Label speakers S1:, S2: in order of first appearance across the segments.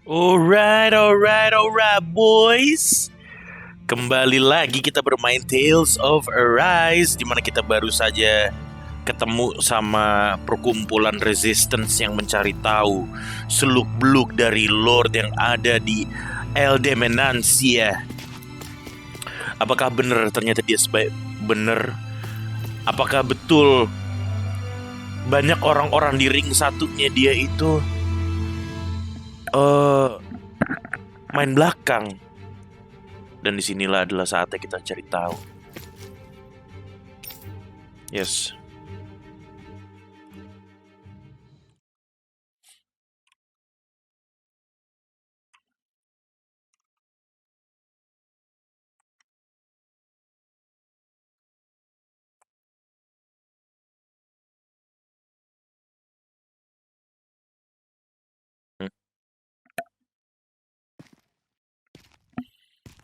S1: Alright, boys. Kembali lagi kita bermain Tales of Arise, dimana kita baru saja ketemu sama perkumpulan resistance yang mencari tahu seluk-beluk dari Lord yang ada di Eldemenancia. Apakah benar ternyata dia benar? Apakah betul banyak orang-orang di ring satunya dia itu main belakang? Dan disinilah adalah saatnya kita cari tahu. Yes.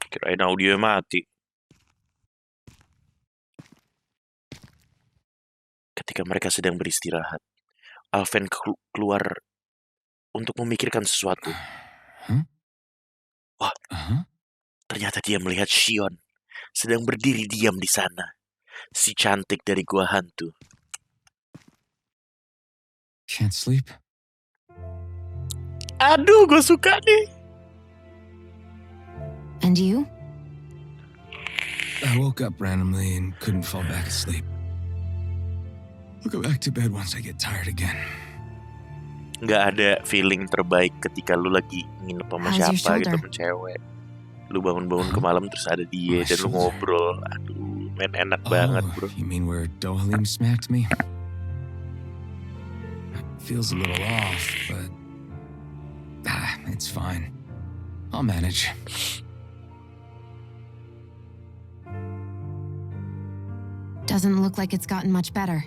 S1: Kirain audio mati. Ketika mereka sedang beristirahat, Alven keluar untuk memikirkan sesuatu. Wah, ternyata dia melihat Shion sedang berdiri diam di sana. Si cantik dari gua hantu.
S2: Can't sleep?
S1: Aduh, gue suka nih.
S3: And you?
S2: I woke up randomly and couldn't fall back asleep. I'll go back to bed once I get tired again.
S1: Gak ada feeling terbaik ketika lu lagi nginep sama
S3: How's your
S1: siapa gitu,
S3: shoulder?
S1: sama cewek. Lu bangun-bangun ke malam terus ada dia
S2: My
S1: dan lu
S2: shoulder.
S1: ngobrol. Aduh, men enak banget, bro.
S2: You mean where Dohalim smacked me? It feels a little off, but it's fine. I'll manage.
S3: Doesn't look like it's gotten much better.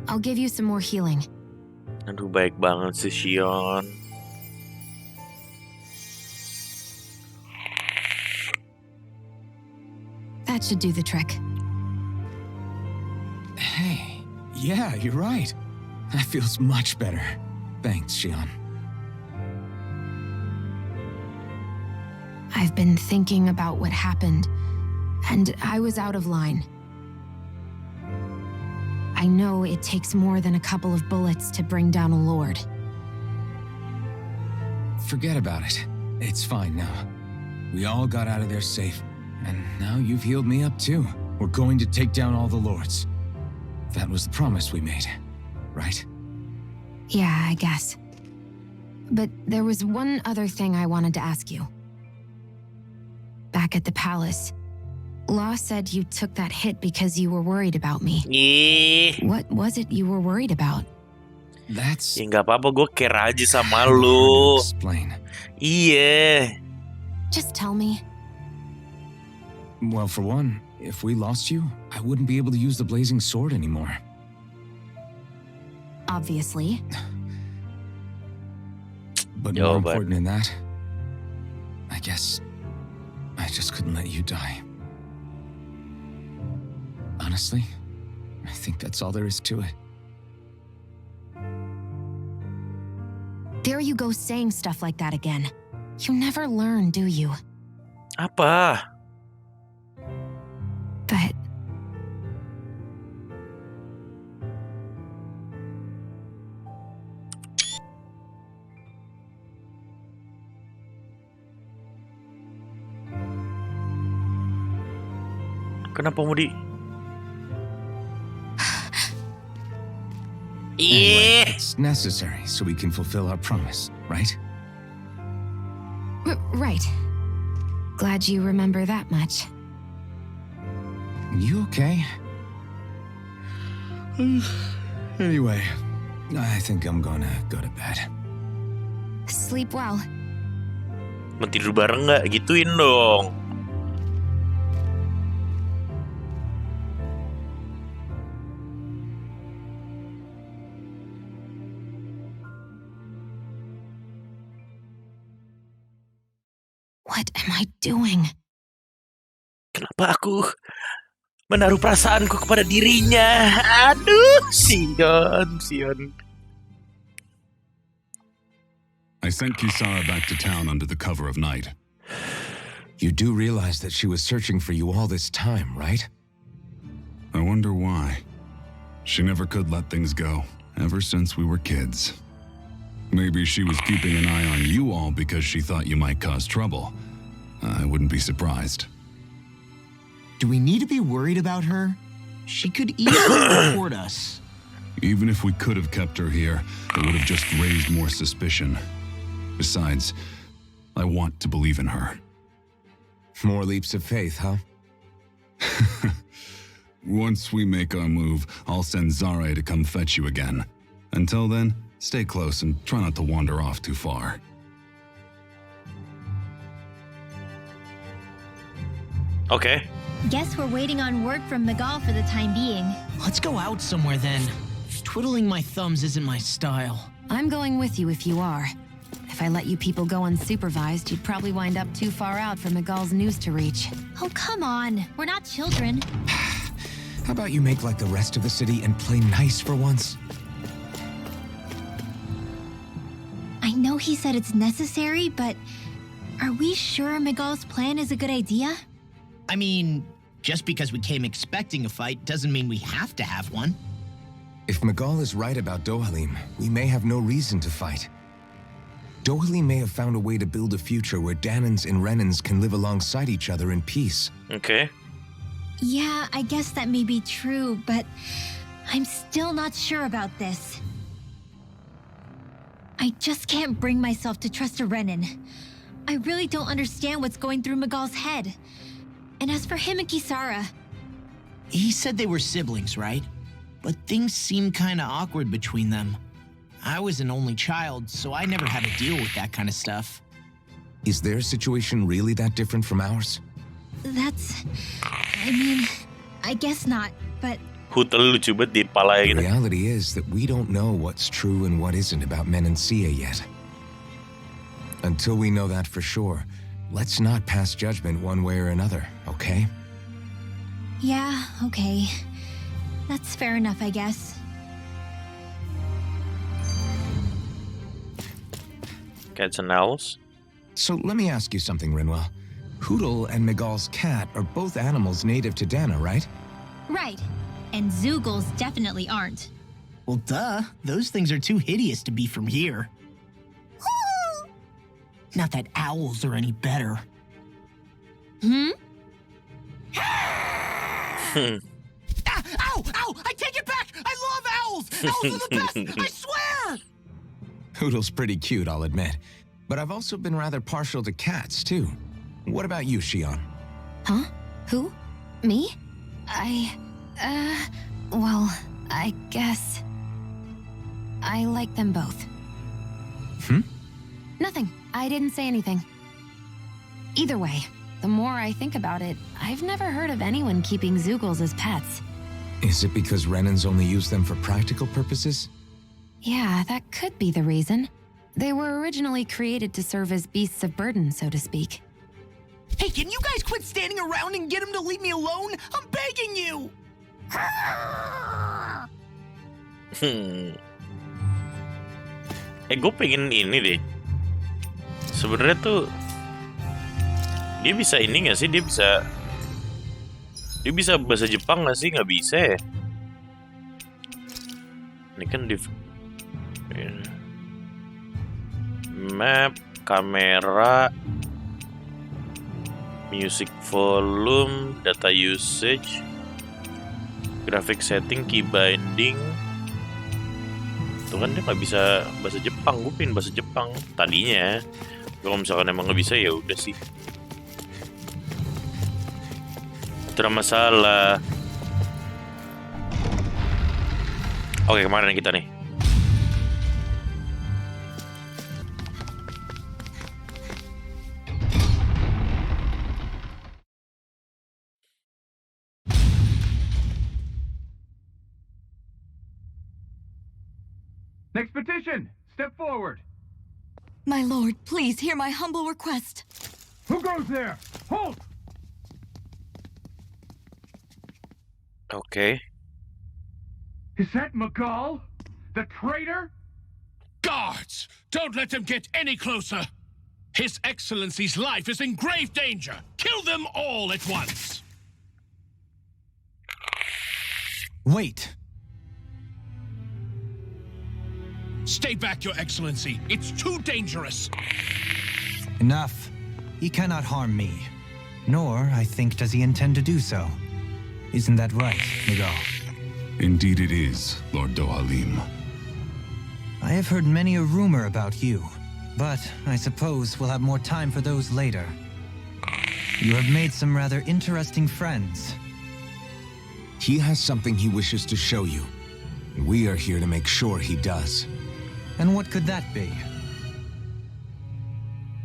S3: I'll give you some more healing.
S1: Aduh, baik banget sih Shion.
S3: That should do the trick.
S2: Hey, yeah, you're right. That feels much better. Thanks, Shion.
S3: I've been thinking about what happened, and I was out of line. I know it takes more than a couple of bullets to bring down a lord.
S2: Forget about it. It's fine now. We all got out of there safe, and now you've healed me up too. We're going to take down all the lords. That was the promise we made, right?
S3: Yeah, I guess. But there was one other thing I wanted to ask you. Back at the palace, Law said you took that hit because you were worried about me. What was it you were worried about?
S2: That's
S1: Ya nggak apa-apa, gue care aja sama
S2: hard to
S1: lu.
S2: explain.
S1: Iya.
S3: Just tell me.
S2: Well, for one, if we lost you, I wouldn't be able to use the blazing sword anymore.
S3: Obviously.
S2: But
S1: Yo,
S2: more
S1: but-
S2: important than that, I guess I just couldn't let you die. Honestly, I think that's all there is to it.
S3: There you go saying stuff like that again. You never learn, do you?
S1: Apa?
S3: But
S1: Kenapa mau di...
S2: Anyway,
S1: Iya.
S2: it's necessary so we can fulfill our promise, right?
S3: right. Glad you remember that much.
S2: You okay? Anyway, I think I'm gonna go to bed.
S3: Sleep well.
S1: Mau tidur bareng nggak? Gituin dong.
S3: What am I doing?
S1: Kenapa aku menaruh perasaanku kepada dirinya. Aduh, Sion.
S4: I sent Kisara back to town under the cover of night.
S2: You do realize that she was searching for you all this time, right?
S4: I wonder why. She never could let things go, ever since we were kids. Maybe she was keeping an eye on you all because she thought you might cause trouble. I wouldn't be surprised.
S5: Do we need to be worried about her? She could easily report us.
S4: Even if we could have kept her here, it would have just raised more suspicion. Besides, I want to believe in her.
S2: More leaps of faith, huh?
S4: Once we make our move, I'll send Zare to come fetch you again. Until then, stay close and try not to wander off too far.
S1: Okay.
S6: Guess we're waiting on word from Miguel for the time being.
S5: Let's go out somewhere then. Twiddling my thumbs isn't my style.
S3: I'm going with you if you are. If I let you people go unsupervised, you'd probably wind up too far out for Miguel's news to reach.
S6: Oh, come on. We're not children.
S2: How about you make like the rest of the city and play nice for once?
S6: I know he said it's necessary, but are we sure Miguel's plan is a good idea?
S5: I mean, just because we came expecting a fight doesn't mean we have to have one.
S2: If Miguel is right about Dohalim, we may have no reason to fight. Dohalim may have found a way to build a future where Danans and Renans can live alongside each other in peace.
S1: Okay.
S6: Yeah, I guess that may be true, but I'm still not sure about this. I just can't bring myself to trust a Renan. I really don't understand what's going through Miguel's head. And as for him and Kisara...
S5: He said they were siblings, right? But things seemed kinda awkward between them. I was an only child, so I never had to deal with that kind of stuff.
S2: Is their situation really that different from ours?
S6: That's... I mean, I guess not, but...
S1: Hutel lucu banget di kepala
S2: The
S1: gitu.
S2: reality is that we don't know what's true and what isn't about Menancia yet. Until we know that for sure, let's not pass judgment one way or another, okay?
S6: Yeah, okay. That's fair enough, I guess.
S1: Cats and owls.
S2: So let me ask you something, Rinwell. Hootle and Miguel's cat are both animals native to Dana, right?
S6: Right. And Zoogles definitely aren't.
S5: Well, duh. Those things are too hideous to be from here. Not that owls are any better.
S6: Hmm?
S1: Hmm.
S5: Ah, ow! Ow! I take it back! I love owls! Owls are the best! I swear!
S2: Hootle's pretty cute, I'll admit. But I've also been rather partial to cats, too. What about you, Shion?
S3: Huh? Who? Me? Well, I guess... I like them both. Nothing. I didn't say anything. Either way, the more I think about it, I've never heard of anyone keeping Zoogles as pets.
S2: Is it because Renans only use them for practical purposes?
S3: Yeah, that could be the reason. They were originally created to serve as beasts of burden, so to speak.
S5: Hey, can you guys quit standing around and get him to leave me alone? I'm begging you!
S1: Gue pengen ini deh. Sebenarnya tuh dia bisa ini nggak sih? Dia bisa bahasa Jepang nggak sih? Nggak bisa ya? Ini kan di map, kamera, music volume, data usage, graphic setting, key binding. Itu kan dia nggak bisa bahasa Jepang. Gue pengen bahasa Jepang tadinya. Kalau misalkan emang nggak bisa ya udah sih. Tidak masalah. Oke, kemarin kita nih.
S7: Next petition! Step forward!
S8: My lord, please hear my humble request.
S7: Who goes there? Halt!
S1: Oke.
S7: Is that Miguel? The traitor?
S9: Guards! Don't let them get any closer! His Excellency's life is in grave danger! Kill them all at once!
S10: Wait!
S9: Stay back, Your Excellency. It's too dangerous.
S10: Enough. He cannot harm me. Nor, I think, does he intend to do so. Isn't that right, Miguel?
S4: Indeed it is, Lord Dohalim.
S10: I have heard many a rumor about you, but I suppose we'll have more time for those later. You have made some rather interesting friends.
S2: He has something he wishes to show you. We are here to make sure he does.
S10: And what could that be?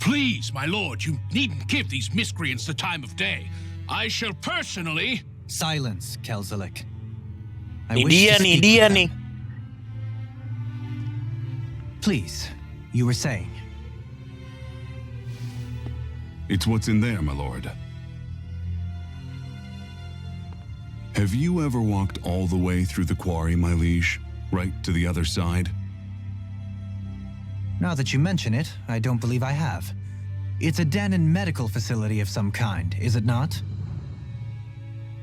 S9: Please, my lord, you needn't give these miscreants the time of day. I shall personally...
S10: Silence, Kelzelik.
S1: Ini dia nih.
S10: Please, you were saying.
S4: It's what's in there, my lord. Have you ever walked all the way through the quarry, my liege? Right to the other side?
S10: Now that you mention it, I don't believe I have. It's a den and medical facility of some kind, is it not?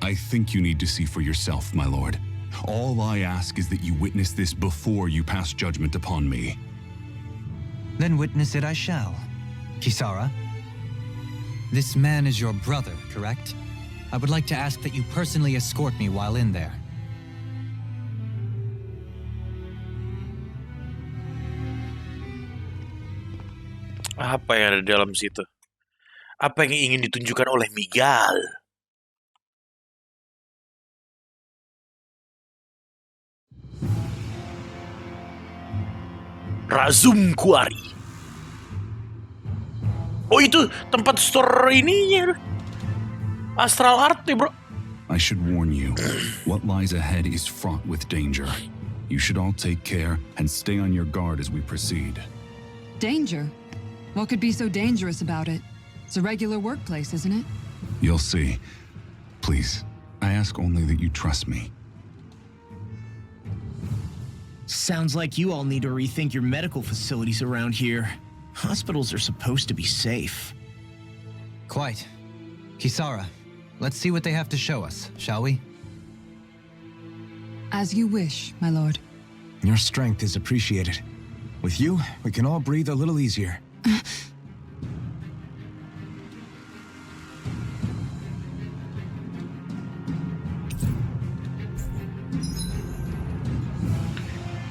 S4: I think you need to see for yourself, my lord. All I ask is that you witness this before you pass judgment upon me.
S10: Then witness it I shall. Kisara, this man is your brother, correct? I would like to ask that you personally escort me while in there.
S1: Apa yang ada di dalam situ? Apa yang ingin ditunjukkan oleh Miguel? Razum Quarry. Oh, itu tempat store ininya. Astral Art nih, bro.
S4: I should warn you, what lies ahead is fraught with danger. You should all take care and stay on your guard as we proceed.
S11: Danger? What could be so dangerous about it? It's a regular workplace, isn't it?
S4: You'll see. Please, I ask only that you trust me.
S5: Sounds like you all need to rethink your medical facilities around here. Hospitals are supposed to be safe.
S10: Quite. Kisara, let's see what they have to show us, shall we?
S11: As you wish, my lord.
S2: Your strength is appreciated. With you, we can all breathe a little easier.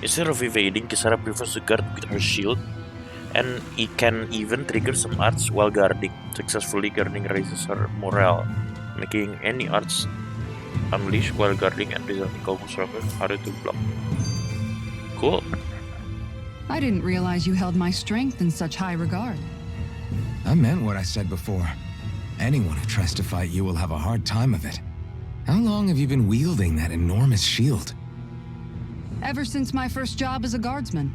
S1: Instead of evading, Kisara prefers to guard with her shield, and it can even trigger some arts while guarding. Successfully guarding raises her morale, making any arts unleashed while guarding and resulting almost harder to block. Cool.
S11: I didn't realize you held my strength in such high regard.
S2: I meant what I said before. Anyone who tries to fight you will have a hard time of it. How long have you been wielding that enormous shield?
S11: Ever since my first job as a guardsman,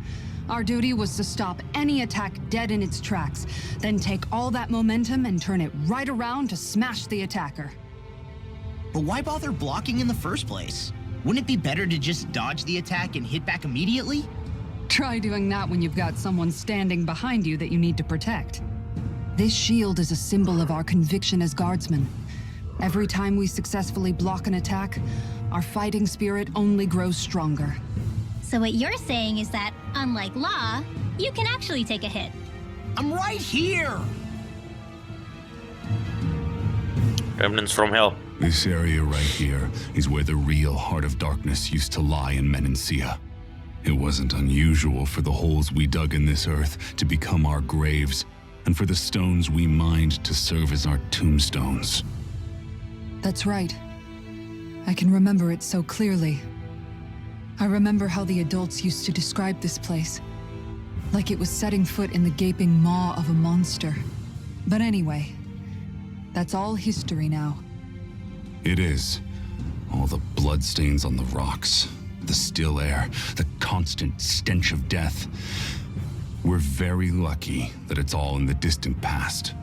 S11: our duty was to stop any attack dead in its tracks, then take all that momentum and turn it right around to smash the attacker.
S5: But why bother blocking in the first place? Wouldn't it be better to just dodge the attack and hit back immediately?
S11: Try doing that when you've got someone standing behind you that you need to protect. This shield is a symbol of our conviction as guardsmen. Every time we successfully block an attack, our fighting spirit only grows stronger.
S6: So what you're saying is that, unlike Law, you can actually take a hit.
S5: I'm right here!
S1: Remnants from Hell.
S4: This area right here is where the real Heart of Darkness used to lie in Menancia. It wasn't unusual for the holes we dug in this earth to become our graves, and for the stones we mined to serve as our tombstones.
S11: That's right. I can remember it so clearly. I remember how the adults used to describe this place, like it was setting foot in the gaping maw of a monster. But anyway, that's all history now.
S4: It is. All the bloodstains on the rocks, the still air, the constant stench of death. We're very lucky that it's all in the distant past.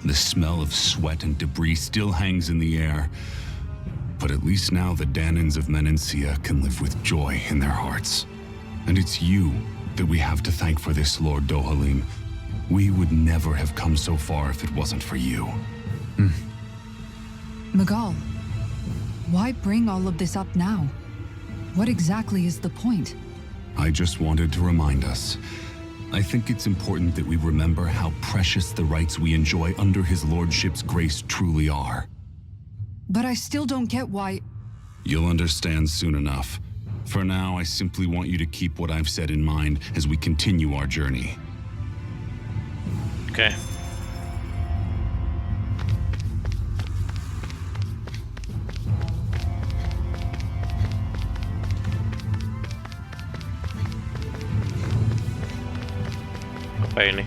S4: The smell of sweat and debris still hangs in the air, But at least now the Danans of Menencia can live with joy in their hearts. And it's you that we have to thank for this, Lord Dohalim. We would never have come so far if it wasn't for you.
S11: Magal, why bring all of this up now? What exactly is the point?
S4: I just wanted to remind us. I think it's important that we remember how precious the rights we enjoy under his lordship's grace truly are.
S11: But I still don't get why...
S4: You'll understand soon enough. For now, I simply want you to keep what I've said in mind as we continue our journey.
S1: Okay. Apa ini?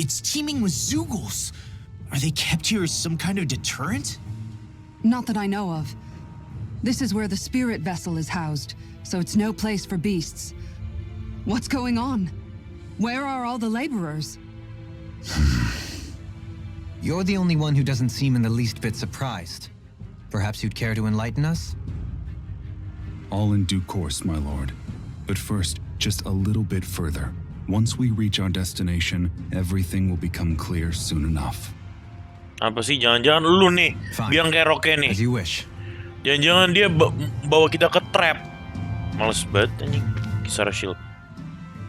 S5: It's teeming with Zeugles. Are they kept here as some kind of deterrent?
S11: Not that I know of. This is where the spirit vessel is housed, so it's no place for beasts. What's going on? Where are all the laborers?
S10: You're the only one who doesn't seem in the least bit surprised. Perhaps you'd care to enlighten us?
S4: All in due course, my lord. But first, just a little bit further. Once we reach our destination, everything will become clear soon enough.
S1: Apa sih? Jangan-jangan lu nih, biang keroknya nih.
S10: As you wish.
S1: Jangan-jangan dia bawa kita ke trap. Males banget anjing. Kisara shield.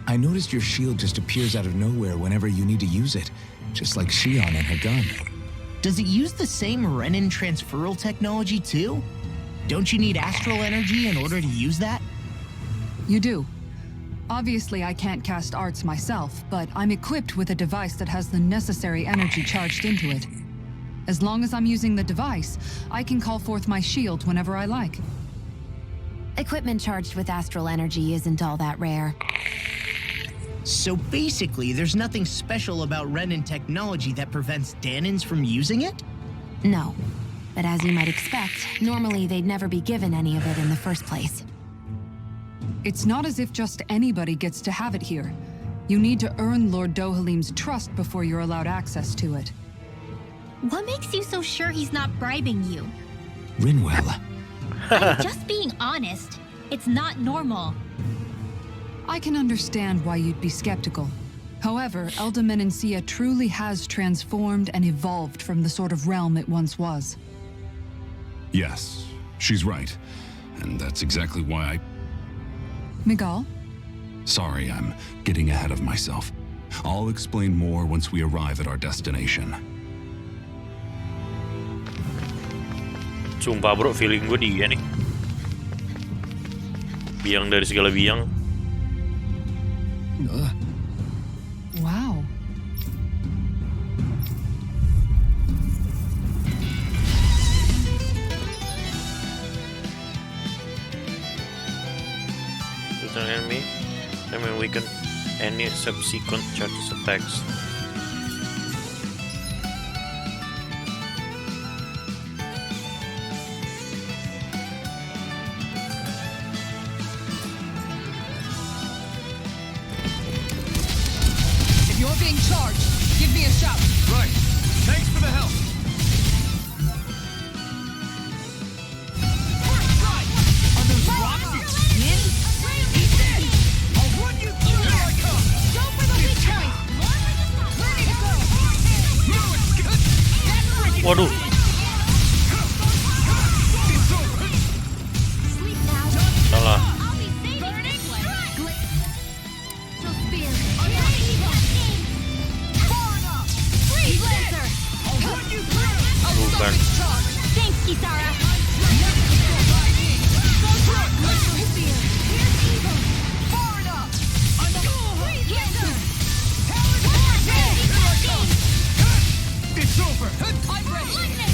S2: I noticed your shield just appears out of nowhere whenever you need to use it, just like Shion and her gun.
S5: Does it use the same Renin transferal technology too? Don't you need astral energy in order to use that?
S11: You do. Obviously, I can't cast arts myself, but I'm equipped with a device that has the necessary energy charged into it. As long as I'm using the device, I can call forth my shield whenever I like.
S3: Equipment charged with astral energy isn't all that rare.
S5: So basically, there's nothing special about Renin technology that prevents Danans from using it?
S3: No. But as you might expect, normally they'd never be given any of it in the first place.
S11: It's not as if just anybody gets to have it here. You need to earn Lord Dohalim's trust before you're allowed access to it.
S6: What makes you so sure he's not bribing you?
S2: Rinwell.
S6: I'm just being honest. It's not normal.
S11: I can understand why you'd be skeptical. However, Elda Menencia truly has transformed and evolved from the sort of realm it once was.
S4: Yes, she's right. And that's exactly why
S11: Miguel?
S4: Sorry, I'm getting ahead of myself. I'll explain more once we arrive at our destination.
S1: Sumpah bro, feeling gue dia nih. Biang dari segala biang.
S11: Wow.
S1: An enemy, I mean weaken any subsequent charges attacks.
S11: If you're being charged, give me a shout.
S7: Right. Thanks for the help. Are those rocks your skin? Eat this! I'll run you through. Here I come.
S6: Go for the weak point.
S7: Ready to go. No, it's good. That's freaking
S1: Waduh.
S7: It's over.
S6: Sleep now.
S1: Salah.
S6: I'll be saving this one. So spear.
S7: Far enough.
S6: Freeze laser.
S7: I'll run you through.
S1: Bukan.
S6: Thanks, Kisara.
S7: Far enough. It's over. I'm ready.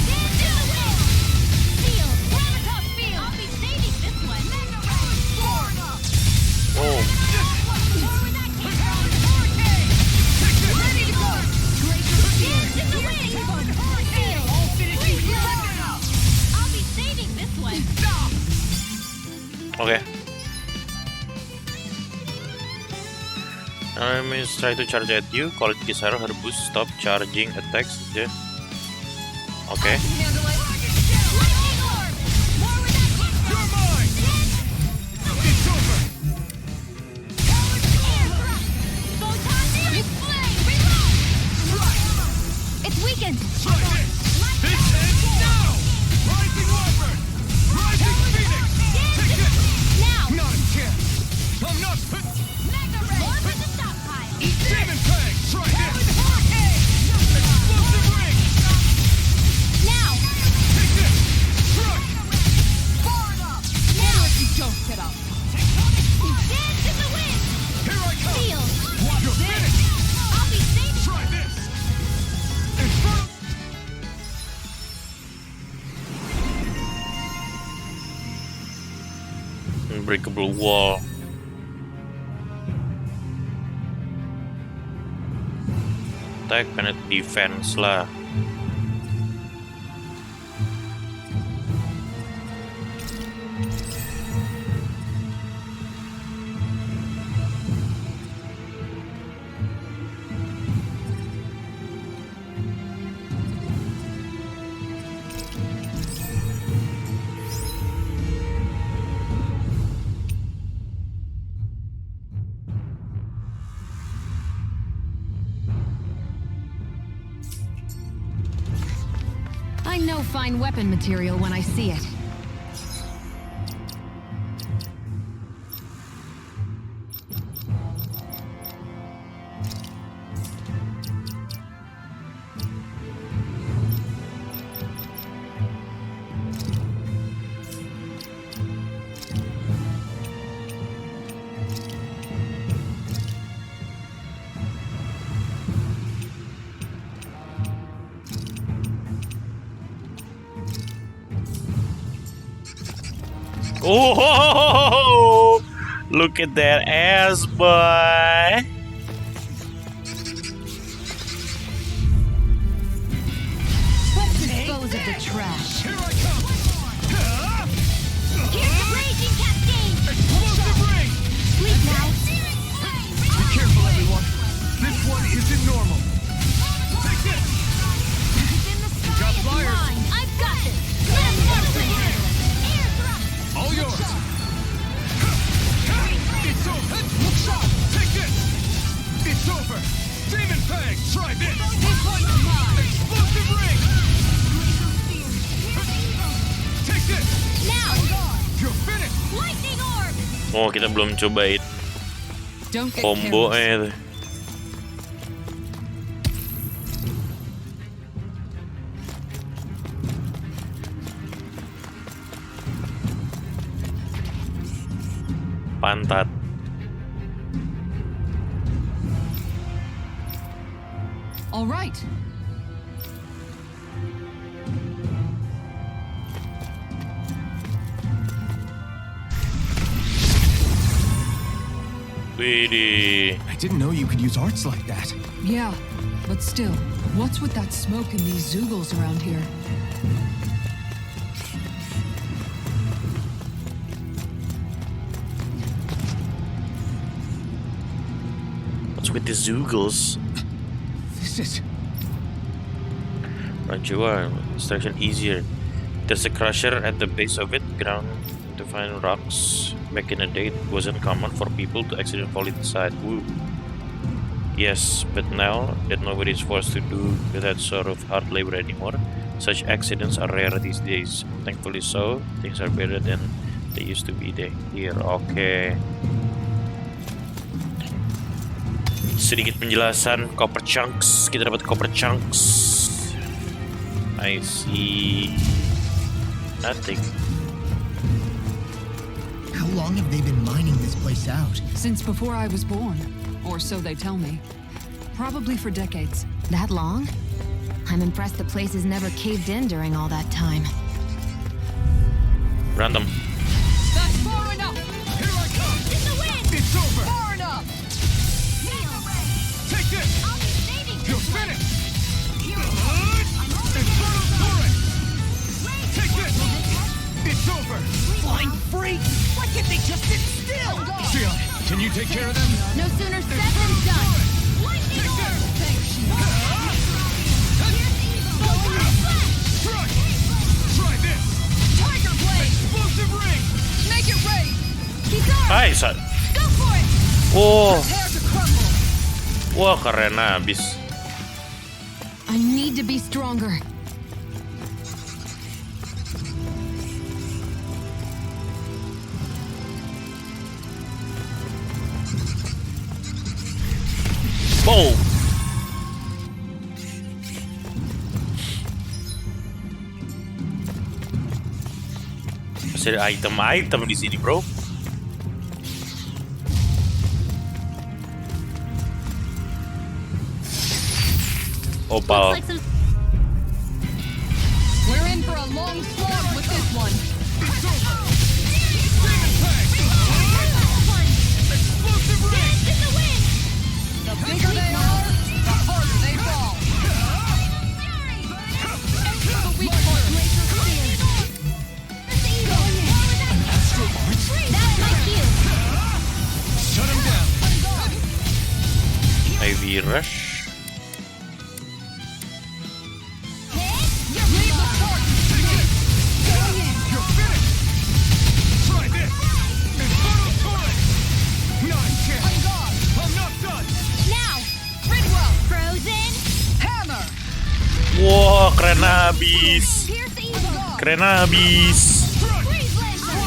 S1: Enemies try to charge at you. Call it Kisara, her boost, stop charging attacks. Yeah. Okay.
S6: It's weakened. Now.
S7: Not a chance. I'm not.
S6: More with the stockpile.
S7: Demon Fang. Try this. Explosive ring.
S6: Now.
S7: Take this. Try.
S6: Now.
S8: You don't get up.
S6: Dance in the wind.
S7: Here I come.
S6: Feel.
S7: You're finished.
S6: I'll be safe.
S7: Try this. Inferno.
S1: Unbreakable wall. Attack, penetrate, defense lah.
S3: I know fine weapon material when I see it.
S1: Oh, look at that ass, boy.
S3: Let's dispose of the trash.
S7: Here I come.
S6: Here's the raging cascade.
S7: Explosive ring.
S6: Sleep now.
S7: Be careful, everyone. This one isn't normal. Take this. Got flyers.
S6: Mine. I've got this. Let him handle it. Air thrust.
S7: All yours. It's over. Take this. It's over. Demon Fang. Try this. Explosive ring. Take this.
S6: Now.
S7: You're finished.
S6: Lightning orb.
S1: Oh, kita belum cobain
S11: Don't get
S1: combo
S11: careless.
S1: pantat.
S11: All right.
S1: Widih.
S2: I didn't know you could use arts like that.
S11: Yeah, but still, what's with that smoke and these zoogles around here?
S1: What's with the zoogles?
S2: This is...
S1: Rajua, extraction easier. There's a crusher at the base of it, ground to find rocks. Back in the day, it wasn't common for people to accidentally fall inside. Woo. Yes, but now that nobody is forced to do that sort of hard labor anymore, such accidents are rare these days. Thankfully so, things are better than they used to be here. Okay. Sedikit penjelasan copper chunks. Kita dapat copper chunks. I see nothing.
S5: How long have they been mining this place out?
S11: Since before I was born, or so they tell me. Probably for decades.
S3: That long? I'm impressed the place has never caved in during all that time.
S1: Random.
S8: That's far enough.
S7: Here I come.
S6: In the wind.
S7: It's over.
S8: Far enough.
S7: Take this.
S6: I'll be saving
S7: You're
S6: this one.
S7: finished. Inferno turret. Take this. It's over.
S5: Blind freak! Why can't they just
S7: Sion, can you take care of them?
S6: No sooner said than done.
S7: Take this! Strike! Try this!
S6: Tiger blade.
S7: Explosive ring!
S6: Make it rain. Kisara,
S1: Hai, San.
S6: go for it.
S1: Oh,
S6: Prepare to crumble.
S1: wah keren abis.
S3: I need to be stronger.
S1: Boom. Masih ada item-item di sini, bro. Opal.
S6: Looks like some
S8: We're in for a long slog with this one.
S7: Demon Fang! Explosive ring!
S6: dance in the wind.
S8: The bigger they are, the harder they fall. The weak point.
S6: That's my cue.
S7: Shut him down!
S1: Ivy Rush.
S7: You're finished! Try this! Infernal Torrent! Not a chance! I'm not done!
S6: Now, Ridwell. Frozen.
S8: Hammer.
S1: Wah, keren abis.
S6: Pierce the evil.
S1: Keren abis.
S6: Freeze laser.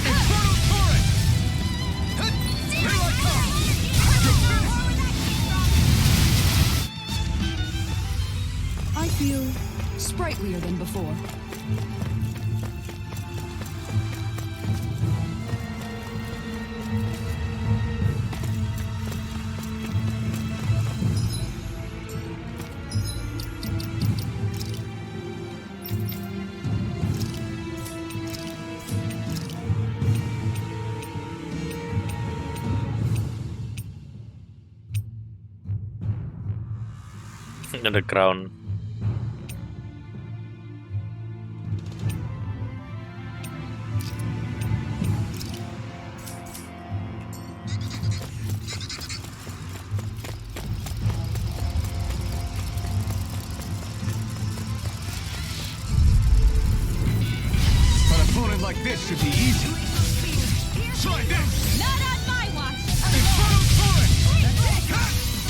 S7: Infernal Torrent! Here I come! You're finished!
S11: I feel sprightlier than before.
S1: Ada crown.
S7: An opponent like this should be easy. Try this!
S6: Not on my watch.
S7: Infernal Torrent!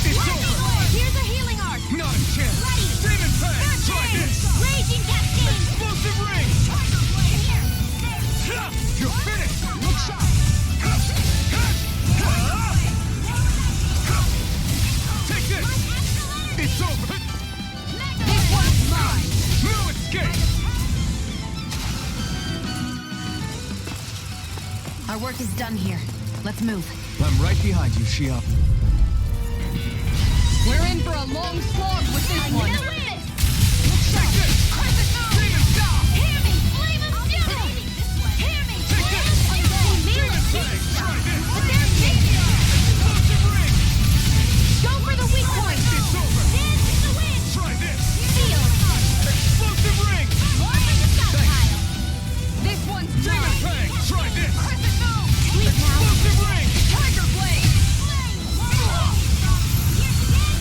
S7: It's over!
S6: Here's a healing art.
S7: Not a chance!
S6: Ready.
S7: Demon Fang! Try this!
S6: Raging cascade.
S7: Explosive ring! You're finished! Look sharp! Take this! It's over!
S6: This one's mine.
S7: No escape!
S3: Our work is done here. Let's move.
S7: I'm right behind you, Shia.
S8: We're in for a long slog with this one.
S7: Take this! Demon Star!
S6: Hear me, flame of fury. Hear me.
S7: Take this! Demon Fang! Try this!
S6: But there's danger.
S7: Explosive ring!
S6: Go for the weak point.
S7: It's over!
S6: Dance in the wind.
S7: Try this!
S6: Feel.
S7: Explosive ring!
S6: More from the stockpile.
S8: This one's
S7: Demon
S8: mine.
S7: Fang! Try this!
S6: Sweet now.
S7: Explosive ring!
S8: Tiger blade.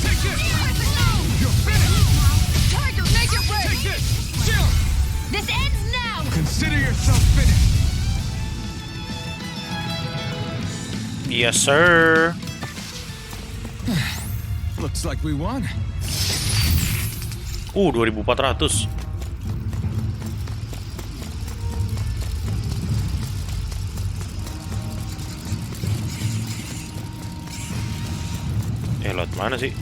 S7: Take this! You're finished!
S8: Tiger, make it rain.
S7: Take this! Chill!
S6: This ends now.
S7: Consider yourself finished!
S1: Yes, sir.
S7: Looks like we won.
S1: 2.400. Lewat mana sih?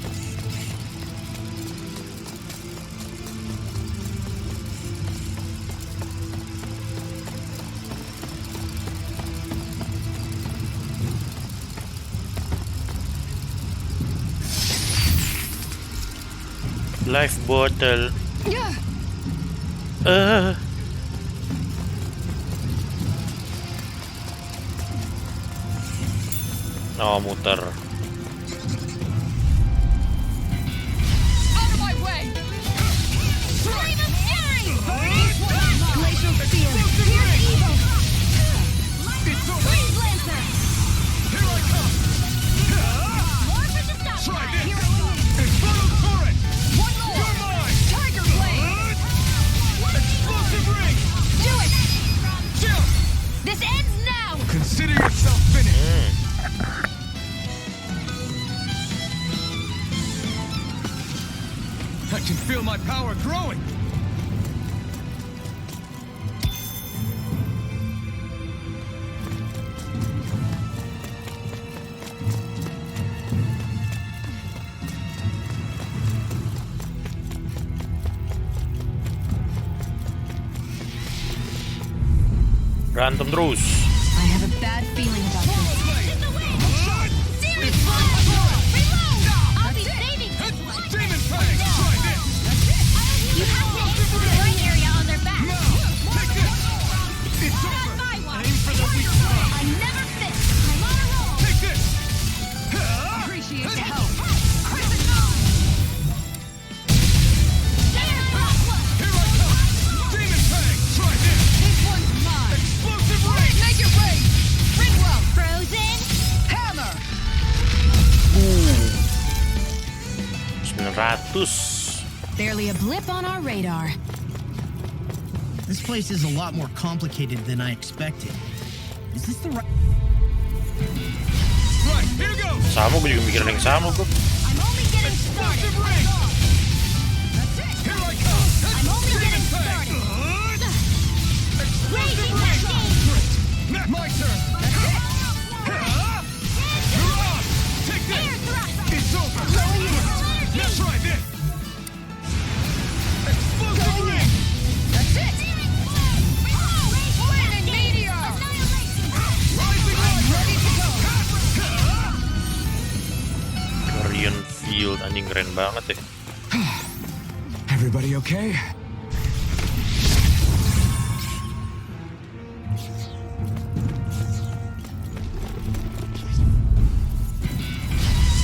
S1: Life bottle. Oh, muter.
S8: Out of my way.
S6: Flame of fury.
S8: Glacial steel.
S6: Here's evil.
S7: Consider yourself finished. I can feel my power growing.
S1: Berantem terus.
S3: I have a bad feeling about this.
S6: I'll be saving this one.
S7: Demon Fang, try this.
S6: You have to aim for the right area on their back.
S7: Now, take this. It's over.
S6: My one.
S7: Aim for the weak spot.
S6: I never miss. I'm on a roll.
S7: Take this.
S11: Appreciate the help.
S6: There, last one.
S7: Here I come. Demon Fang, try this.
S11: This one's mine.
S7: Explosive rain.
S11: Make it rain. Ring well.
S6: Frozen.
S11: Hammer.
S1: 900.
S3: Barely a blip on our radar.
S5: This place is a lot more complicated than I expected. Is this the right...
S7: Right, here goes.
S1: Sama, gue juga mikirin yang sama kok.
S6: I'm only getting started.
S7: Explosive rain. Here I come.
S6: I'm only getting
S7: Fang.
S6: started.
S7: Explosive
S6: Raising
S7: rain.
S6: that game.
S7: My turn. You're on. Take this.
S6: Air thrust.
S7: It's over. Now try this. Explosive rain.
S11: That's it.
S6: Flaming
S11: meteor.
S7: Rising light.
S11: Ready to go.
S1: Korean Field, anjing keren banget ya.
S2: Everybody okay?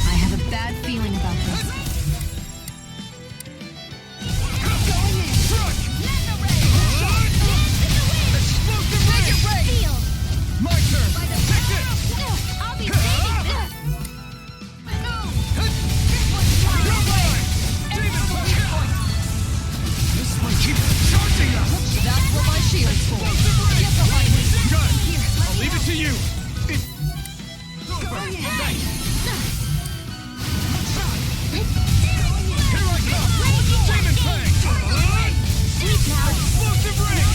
S3: I have a bad feeling about this.
S7: Explosive rain. My turn. Take this.
S6: I'll be saving this.
S7: Your way. Demon Fang. This one keeps charging us.
S11: That's what my shield's for.
S7: Explosive rain.
S11: Get behind me.
S7: Good. I'll leave it to you. It's over. Thanks. Here I come. Demon Fang.
S6: Sleep now.
S7: Explosive rain.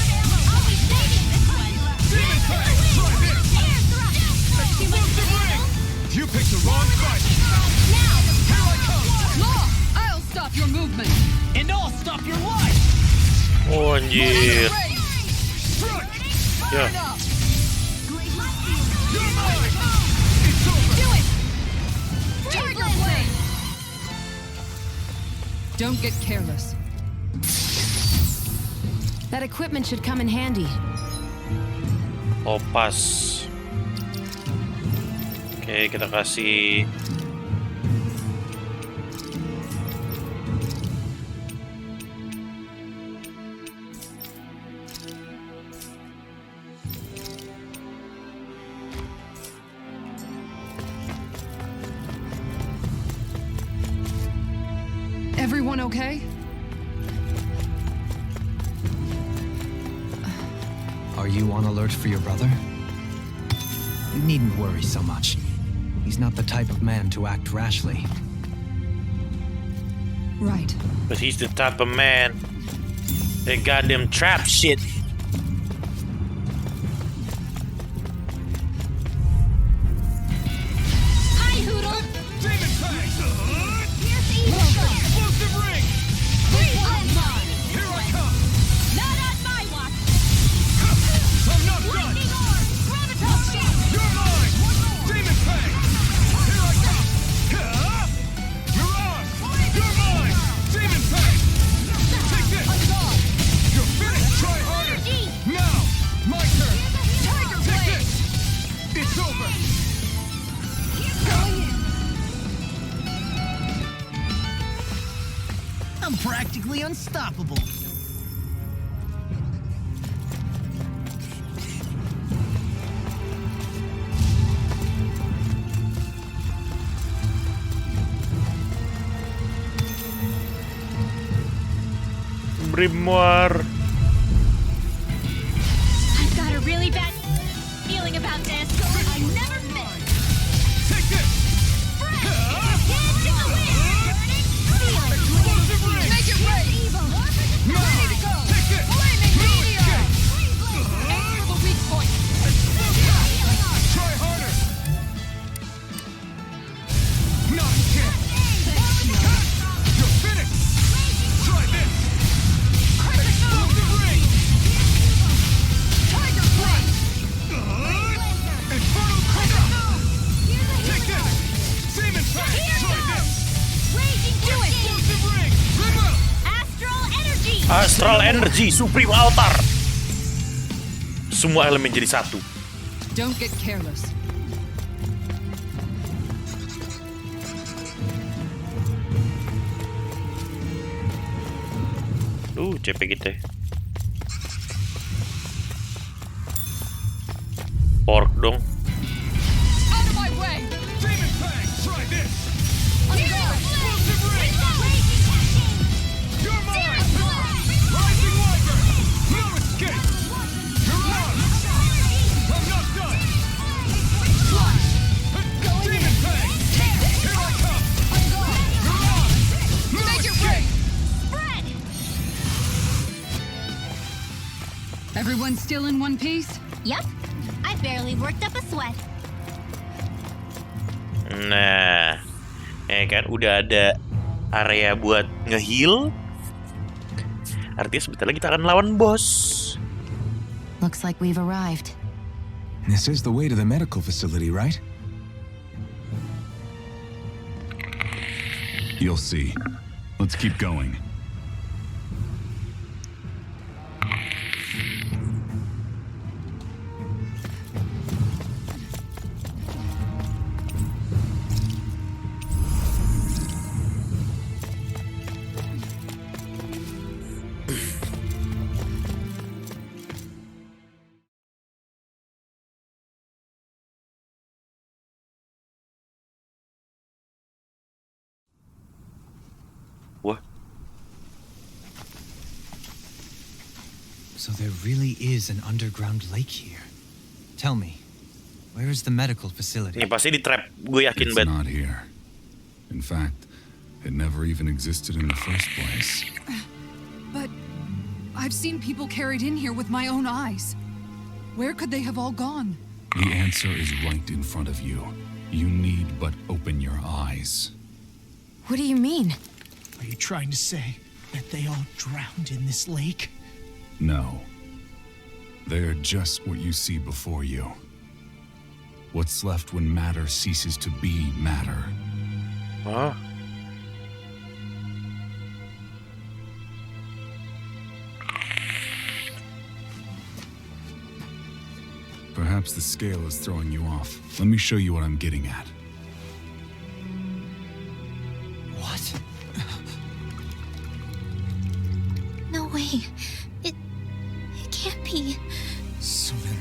S6: I'll be saving this one.
S7: Demon Fang. Try this.
S6: Air thrust.
S7: Explosive rain. You picked the wrong fight.
S6: Now.
S7: Here I come.
S11: Law, I'll stop your movement.
S5: And I'll stop your life.
S1: Oh anjir.
S7: Strike.
S1: Ya.
S7: You're mine. It's over.
S11: Do it.
S6: Tiger blade.
S11: Don't get careless.
S3: That equipment should come in handy.
S1: Oh pas. Oke, kita kasih
S11: Everyone okay?
S10: Are you on alert for your brother? You needn't worry so much. He's not the type of man to act rashly.
S11: Right.
S1: but he's the type of man that got them trap shit.
S6: Hi, Hoodle.
S7: Demon Fang!
S6: Here's the evil shot.
S7: Explosive ring!
S6: Free on mine.
S7: Here I come!
S6: Not on my watch.
S7: I'm not done!
S6: Lightning orb. Graviton shield.
S7: You're mine! Demon Fang! Here I come! You're on! You're mine! Demon Fang! Take this! You're finished! Try harder!
S6: Energy.
S7: Now! My turn!
S6: Tiger
S7: Take
S6: blade.
S7: this! It's over!
S5: I'm practically unstoppable.
S1: Grimoire.
S6: I've got a really bad feeling about this.
S1: Astral Energy Supreme Altar. Semua elemen jadi satu.
S11: Don't get careless.
S1: CP kita. Pork dong.
S7: Out of my way! Demon Fang, try this! Explosive ring! You're mine! Rising Wiper! No escape! You're on! I'm not done! Flash! Demon Fang! Here I come! You're on! No escape!
S11: Everyone still in one piece?
S6: Yep. I barely worked up a sweat.
S1: Nah, kan udah ada area buat nge-heal. Artinya sebentar lagi kita akan lawan bos.
S3: Looks like we've arrived.
S2: This is the way to the medical facility, right?
S4: You'll see. Let's keep going.
S1: What?
S10: So there really is an underground lake here. Tell me, where is the medical facility?
S1: Ini pasti di trap, gue yakin
S4: It's
S1: banget.
S4: not here. In fact, it never even existed in the first place.
S11: But I've seen people carried in here with my own eyes. Where could they have all gone?
S4: The answer is right in front of you. You need but open your eyes.
S3: What do you mean?
S5: Are you trying to say that they all drowned in this lake?
S4: No. They are just what you see before you. What's left when matter ceases to be matter.
S1: Hah?
S4: Perhaps the scale is throwing you off. Let me show you what I'm getting at.
S10: What?
S6: No way. It can't be.
S4: So then,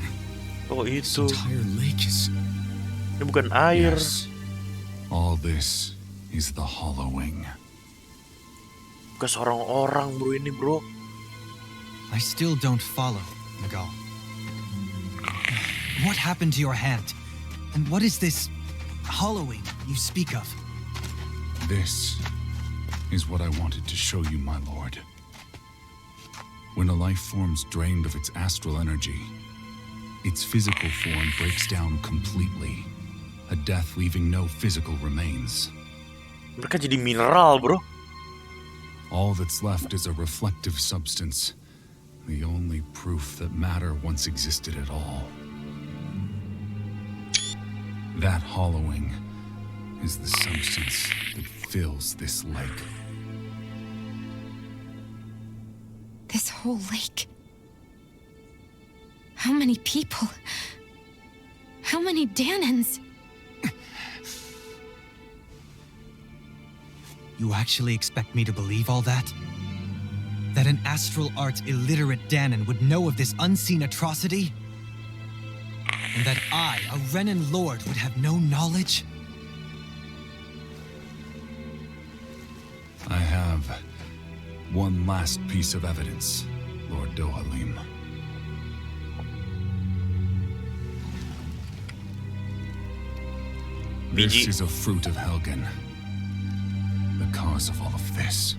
S1: Oh
S4: this
S1: itu,
S4: entire lake is...
S1: ini bukan air.
S4: Yes. All this is the hollowing.
S1: Bekas orang-orang bro ini bro.
S10: I still don't follow, Nagal. What happened to your hand? And what is this hollowing you speak of?
S4: This is what I wanted to show you, my lord. When a life form's drained of its astral energy, its physical form breaks down completely. A death leaving no physical remains.
S1: Mereka jadi mineral bro.
S4: All that's left is a reflective substance. The only proof that matter once existed at all. That hollowing is the substance that fills this lake.
S3: This whole lake. How many people? How many Danans?
S10: You actually expect me to believe all that? That an astral arts illiterate Danan would know of this unseen atrocity? And that I, a Renan lord, would have no knowledge?
S4: I have one last piece of evidence, Lord Dohalim. This is a fruit of Helgen. The cause of all of this.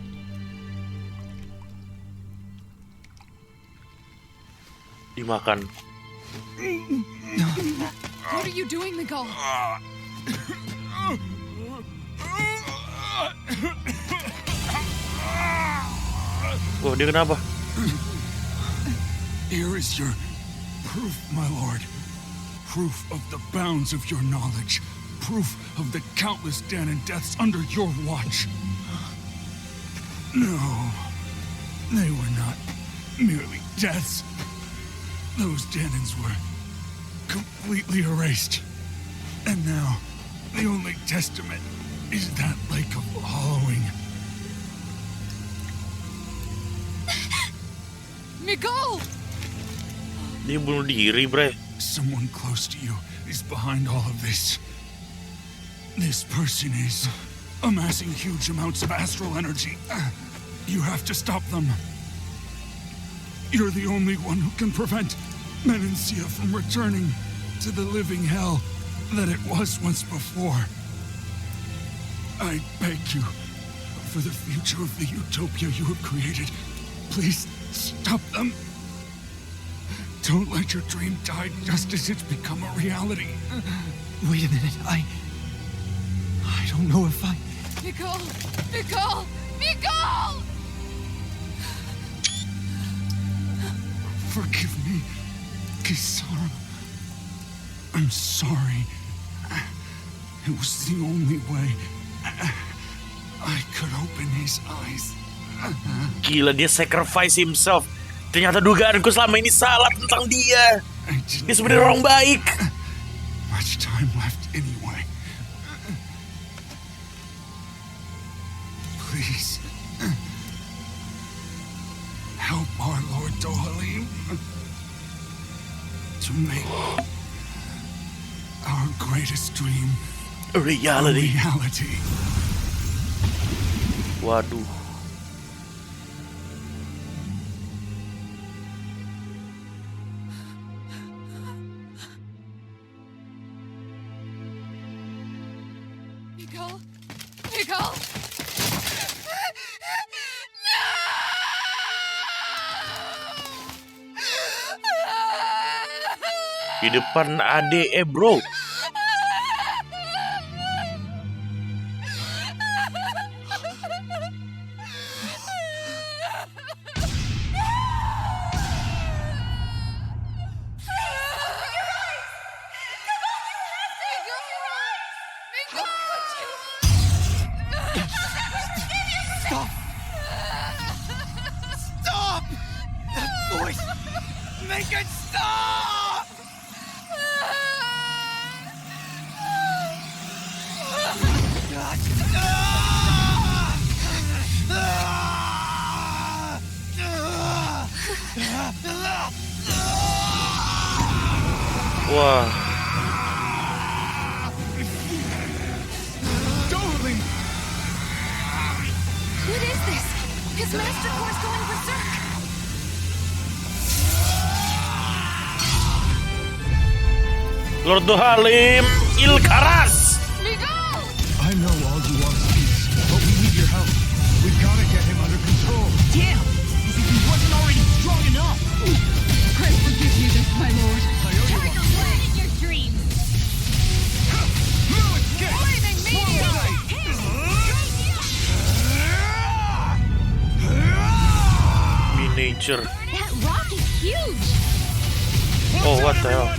S1: Dimakan.
S11: What are you doing, Miguel?
S1: Oh dia kenapa?
S4: Here is your proof, my lord. Proof of the bounds of your knowledge. Proof of the countless Danan deaths under your watch. No.
S7: They were not merely deaths. Those Danans were completely erased. And now, the only testament is that lake of hollowing.
S11: Miguel!
S1: Dia bunuh diri, bre.
S7: Someone close to you is behind all of this. This person is amassing huge amounts of astral energy. You have to stop them. You're the only one who can prevent Menencia from returning to the living hell that it was once before. I beg you, for the future of the utopia you have created, please stop them. Don't let your dream die just as it's become a reality.
S10: Wait a minute, I don't know if I...
S11: Miguel! Miguel! Miguel!
S7: Forgive me, Kisara. I'm sorry. It was the only way I could open his eyes.
S1: Gila, dia sacrifice himself. Ternyata dugaanku selama ini salah tentang dia. Dia sebenarnya orang baik.
S7: Much time left anyway. Please, help our Lord Dohalim to make our greatest dream
S1: A reality. Waduh.
S11: Miguel! Miguel!
S1: Di depan adek, bro.
S10: Stop! Stop! That voice! Make it stop!
S1: Wah.
S7: Dohalim!
S3: What is this? His master core's going berserk.
S1: Lord Dohalim, Il Karas.
S7: I know all you want is peace, but we need your help. We've got to get him under control.
S5: Damn! As if he wasn't already strong enough!
S11: Pray forgive me this, my lord.
S6: Tiger Blood in your dreams!
S11: Flaming meteor!
S1: Miniature.
S6: That rock is huge!
S1: Oh, what the hell?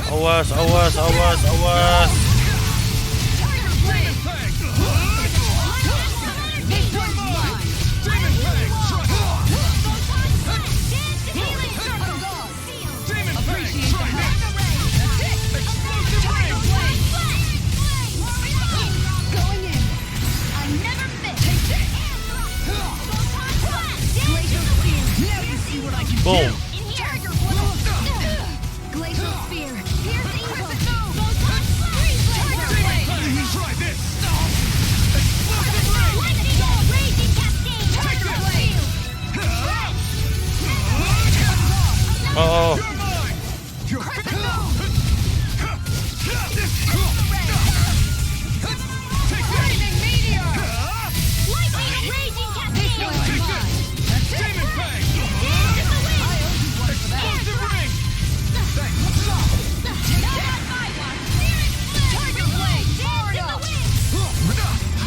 S1: Awas, awas, awas, awas. Boom.
S3: Glacial spear.
S7: Try this!
S1: Oh.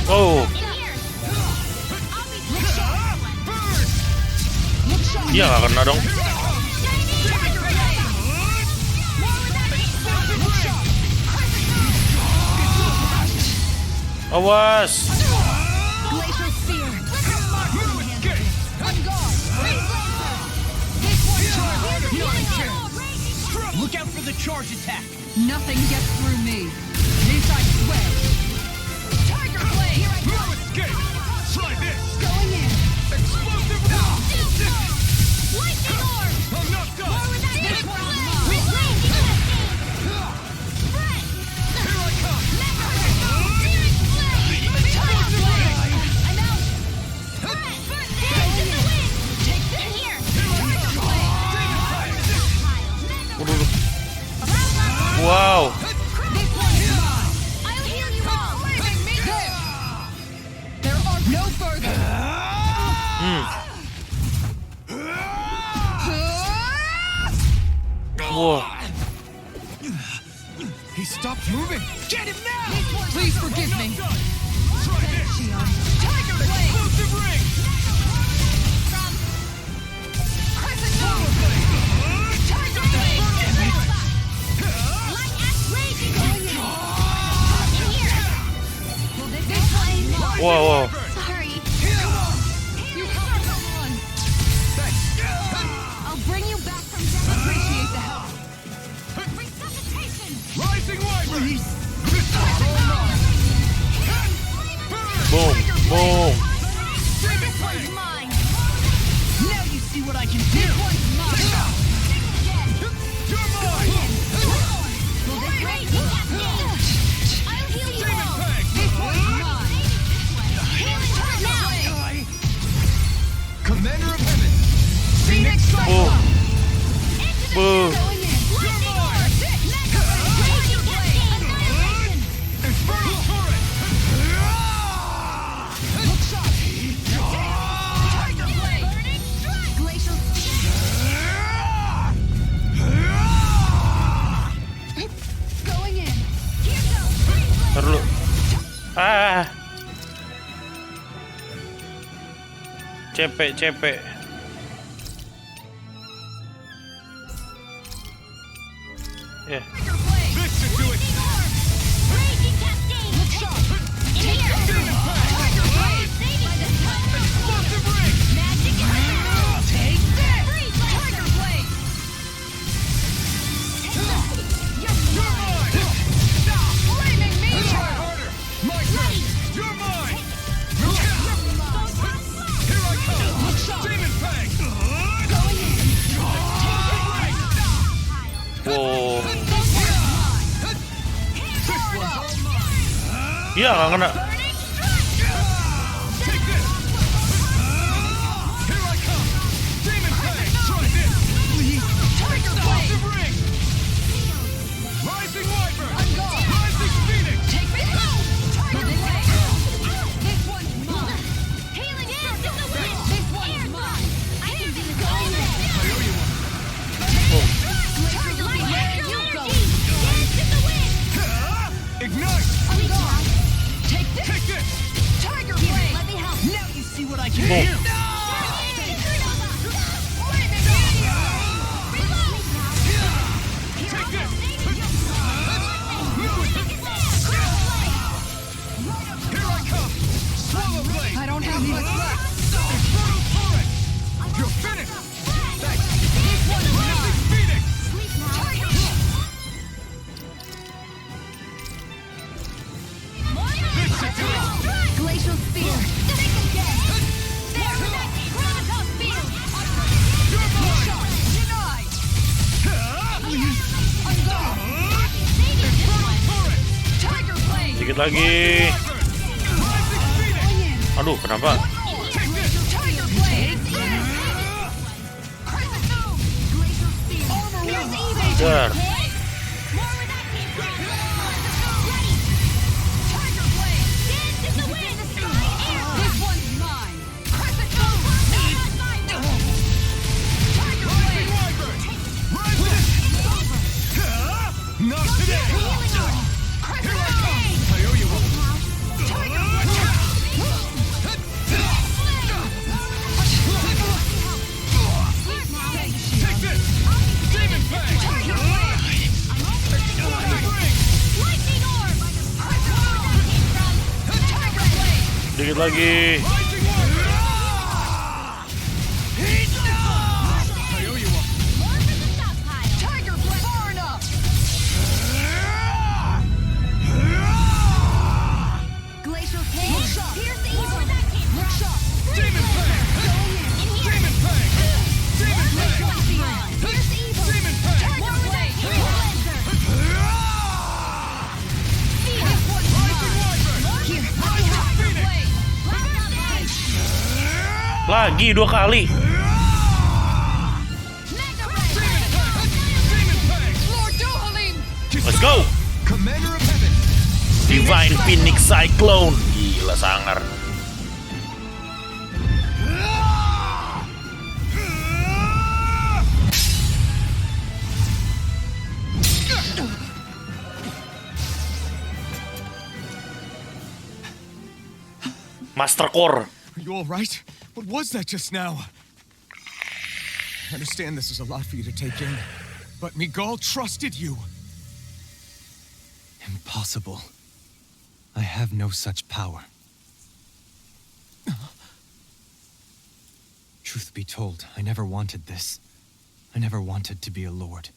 S1: Oh. Iya nggak kena dong. Awas.
S3: Glacial spear.
S5: Charge attack.
S11: Nothing gets through me. This I swear. Tiger blade.
S7: No escape. Try this.
S11: Going in.
S7: Explosive
S6: Lightning orb!
S7: I'm not done.
S6: This one's mine!
S7: Here I come.
S1: Wow.
S6: I'll heal you all!
S11: There are no further.
S1: Whoa.
S10: He stopped moving.
S5: Get him now!
S11: Please forgive me.
S7: Try this.
S11: Tiger blade.
S7: Explosive ring.
S11: Crescent power blade. Tiger blade.
S6: Light axe raging!
S11: This one's mine.
S1: Whoa, whoa.
S6: Sorry.
S11: You helped someone. I'll bring you back from death. Appreciate the help.
S6: Resuscitation!
S7: Rising Wyvern.
S1: Boom, boom.
S6: This one's mine!
S5: Now you see what I can do.
S7: You're mine.
S6: Raging cascade! I'll heal you all!
S7: Peg.
S6: Healing her now!
S10: Commander of Heaven.
S11: Phoenix
S1: Boom. Boom.
S6: Lightning orb! Raging cascade! Annihilation!
S7: Infernal turret.
S11: Tiger blade.
S6: Burning strike! Glacial
S11: Going in.
S6: Here goes! Freeze blade!
S1: Ntar dulu. Ah. Cepek, cepek. Ya.
S7: This should do it.
S6: Raging cascade! Here!
S7: Explosive ring.
S6: Magic is
S11: Take this.
S6: Freeze blade!
S11: Tiger blade.
S6: You're mine!
S11: Flaming meteor.
S7: Try harder. My turn. You're mine. Here I come. Demon Peg.
S1: Wow. Iya, nggak kena.
S7: Take this. Here I come. Demon Peg. Try this.
S11: Tiger blade.
S7: Explosive ring. Rising Wyvern. Rising Phoenix.
S11: Take this. Tiger blade. This one's mine.
S6: Healing dance in the wind!
S11: This one's mine.
S6: I can do this all day!
S7: I owe you one.
S6: Tiger blade! You go! Dance in the wind!
S7: Ignite.
S11: Take this.
S7: Take this.
S11: Tiger blade.
S6: Let me help!
S5: Now you see what I can
S1: Boom.
S5: do.
S7: Take this. Here I come. Swallow blade.
S11: I don't have much left.
S7: Infernal turret. You're finished. Rising Phoenix. This should do it.
S11: Glacial spear.
S7: You're mine.
S11: Denied.
S7: Infernal turret.
S11: Tiger blade.
S1: Dikit lagi.
S7: Rising Phoenix.
S1: Aduh, kenapa?
S7: Take this.
S11: Tiger blade.
S1: Dar.
S11: Tiger blade. This one's mine. Crescent moon. Tiger blade.
S7: Wyvern. Rising. Not today.
S11: Crescent
S7: Here I come. I owe you one.
S11: Tiger blade.
S7: Take this. Demon Peg.
S11: Tiger blade.
S7: Explosive ring.
S11: Tiger blade.
S1: Dikit lagi.
S7: Rising Wyvern. I owe you one.
S11: Tiger blade. Far enough.
S1: lagi 2 kali.
S7: Lord Dohalim!
S1: Let's go.
S7: Commander of Heaven!
S1: Divine Phoenix Cyclone. Gila sangar. Master Core.
S7: Are you all right? What was that just now? I understand this is a lot for you to take in, but Miguel trusted you.
S10: Impossible. I have no such power. Truth be told, I never wanted this. I never wanted to be a lord.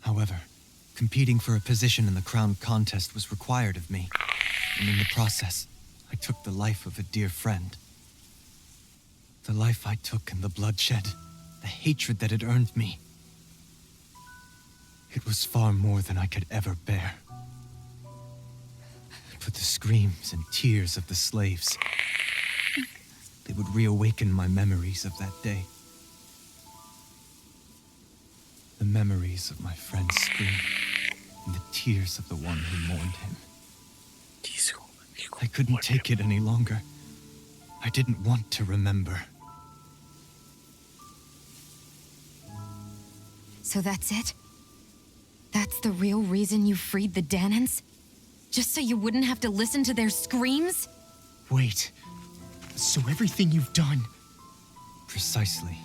S10: However, competing for a position in the crown contest was required of me, and in the process, I took the life of a dear friend. The life I took and the bloodshed, the hatred that it earned me. It was far more than I could ever bear. But the screams and tears of the slaves, they would reawaken my memories of that day. The memories of my friend's scream and the tears of the one who mourned him. I couldn't take it any longer. I didn't want to remember.
S3: So that's it? That's the real reason you freed the Danans? Just so you wouldn't have to listen to their screams?
S5: Wait. So everything you've done...
S10: Precisely.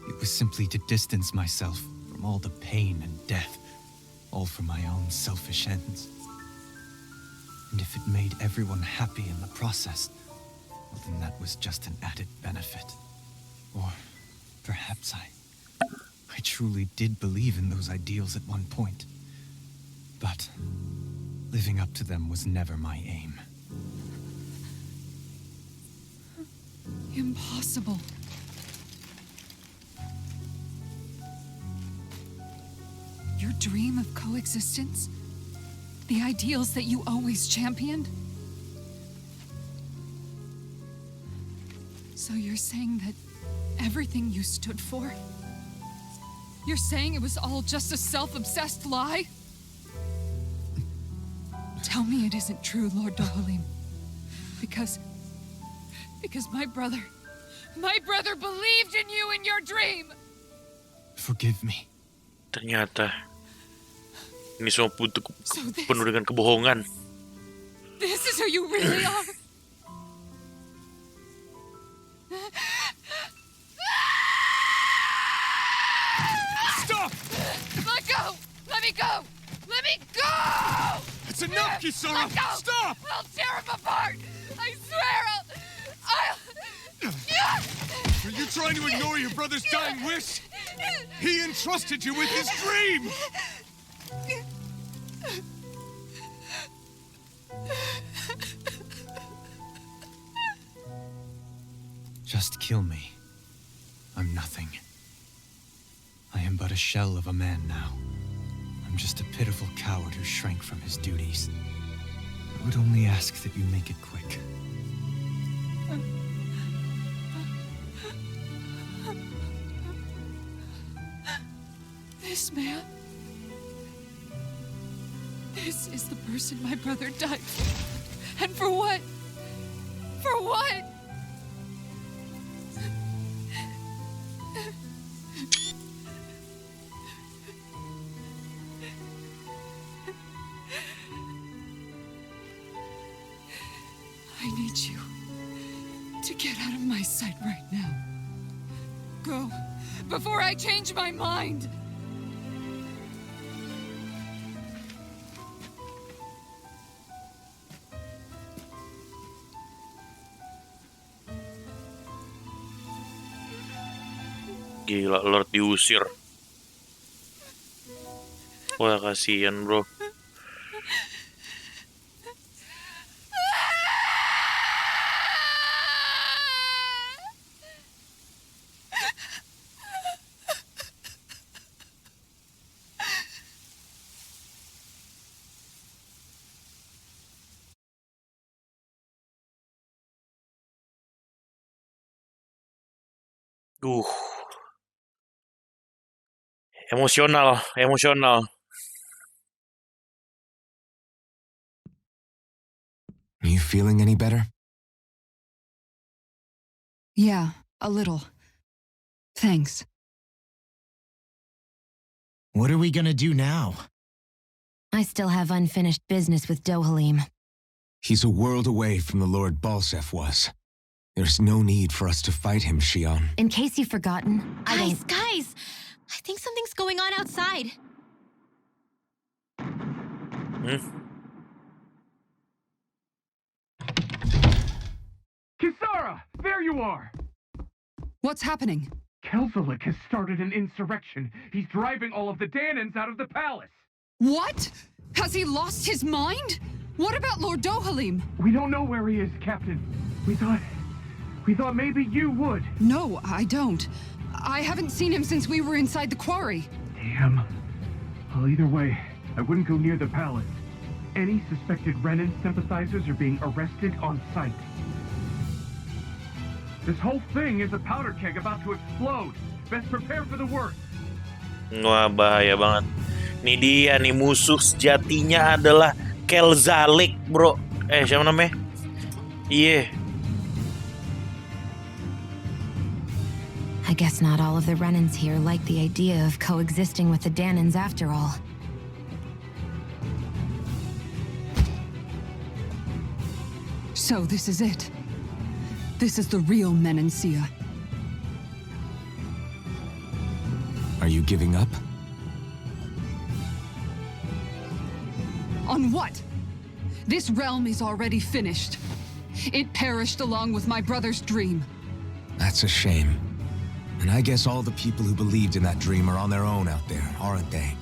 S10: It was simply to distance myself from all the pain and death, all for my own selfish ends. And if it made everyone happy in the process, well, then that was just an added benefit. Or perhaps I truly did believe in those ideals at one point. But living up to them was never my aim.
S11: Impossible. Your dream of coexistence? The ideals that you always championed? So you're saying that everything you stood for? You're saying it was all just a self-obsessed lie? Tell me it isn't true, Lord Dohalim. Because my brother believed in you in your dream!
S10: Forgive me.
S1: Ternyata ini semua penuh dengan kebohongan.
S11: This is who you really are?
S7: Stop!
S11: Let go! Let me go! Let me go!
S7: It's enough, Kisara!
S11: Let go!
S7: Stop!
S11: I'll tear him apart! I swear I'll...
S7: Are you trying to ignore your brother's dying wish? He entrusted you with his dream!
S10: Just kill me. I'm nothing. I am but a shell of a man now. I'm just a pitiful coward who shrank from his duties. I would only ask that you make it quick.
S11: This man... This is the person my brother died for. And for what? For what? I need you to get out of my sight right now. Go, before I change my mind!
S1: Gila, Lord diusir. Wah, kasihan bro. Emosional.
S2: Are you feeling any better?
S11: Yeah, a little. Thanks.
S5: What are we gonna do now?
S3: I still have unfinished business with Dohalim.
S2: He's a world away from the Lord Balsef was. There's no need for us to fight him, Shion.
S3: In case you've forgotten,
S6: Guys! I think something's going on outside.
S7: Kisara, there you are!
S11: What's happening?
S7: Kelzelik has started an insurrection. He's driving all of the Danans out of the palace.
S11: What? Has he lost his mind? What about Lord Dohalim?
S7: We don't know where he is, Captain. We thought maybe you would.
S11: No, I don't. I haven't seen him since we were inside the quarry.
S7: Damn. Well, either way, I wouldn't go near the palace. Any suspected Renin sympathizers are being arrested on sight. This whole thing is a powder keg about to explode. Best prepare for the worst.
S1: Wah, bahaya banget. Nih dia nih, musuh sejatinya adalah Kelzelik, bro. Siapa namanya? Iya.
S3: I guess not all of the Renins here like the idea of coexisting with the Danans after all.
S11: So this is it. This is the real Menancia.
S2: Are you giving up?
S11: On what? This realm is already finished. It perished along with my brother's dream.
S2: That's a shame. And I guess all the people who believed in that dream are on their own out there, aren't they?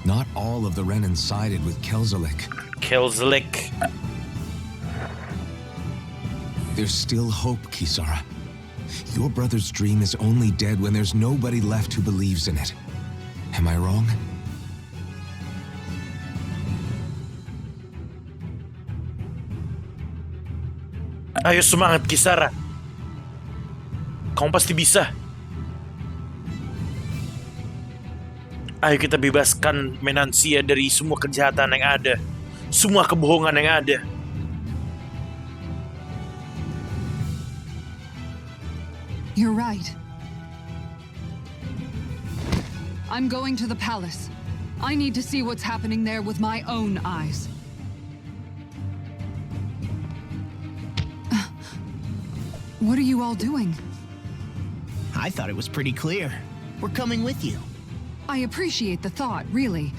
S2: Not all of the Renin sided with Kelzelik. There's still hope, Kisara. Your brother's dream is only dead when there's nobody left who believes in it. Am I wrong?
S1: Ayo semangat, Kisara. Kamu pasti bisa. Ayo kita bebaskan Menancia dari semua kejahatan yang ada, semua kebohongan yang ada.
S11: You're right. I'm going to the palace. I need to see what's happening there with my own eyes. What are you all doing?
S5: I thought it was pretty clear. We're coming with you.
S11: I appreciate the thought, really,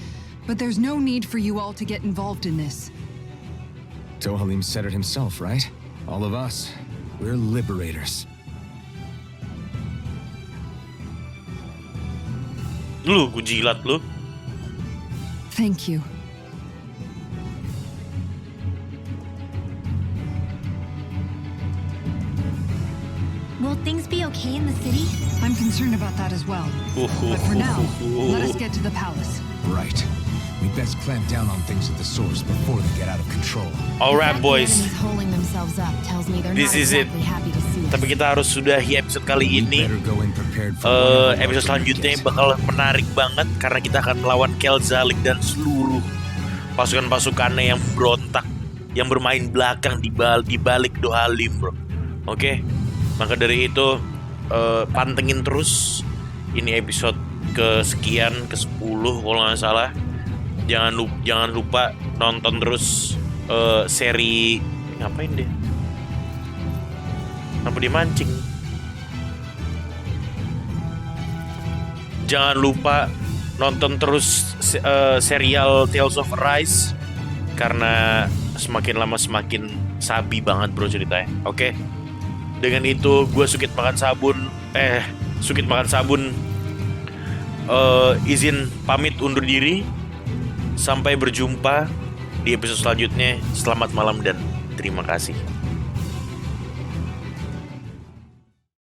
S11: but there's no need for you all to get involved in this.
S2: Dohalim said it himself, right? All of us, we're liberators.
S1: Lu, gue jilat lu.
S11: Thank you.
S6: Will things be okay in the city?
S11: I'm concerned about that as well. But for now, let us get to the palace.
S2: Right. We best clamp down on things at the source before they get out of control.
S1: Alright, boys.
S3: Holding themselves up tells me they're
S1: This
S3: not
S1: is it.
S3: exactly happy to see us.
S1: Tapi kita harus sudahi episode kali ini. Episode selanjutnya bakal menarik banget karena kita akan melawan Kelzelik dan seluruh pasukan-pasukannya yang berontak, yang bermain belakang di balik Dohalim, bro. Oke? Maka dari itu pantengin terus. Ini episode kesekian, ke-10 kalau nggak salah. Jangan lupa nonton terus seri ngapain deh? Kenapa dia mancing? Jangan lupa nonton terus serial Tales of Arise karena semakin lama semakin sabi banget bro ceritanya. Oke? Dengan itu gue Sukit Makan Sabun izin pamit undur diri. Sampai berjumpa di episode selanjutnya. Selamat malam dan terima kasih.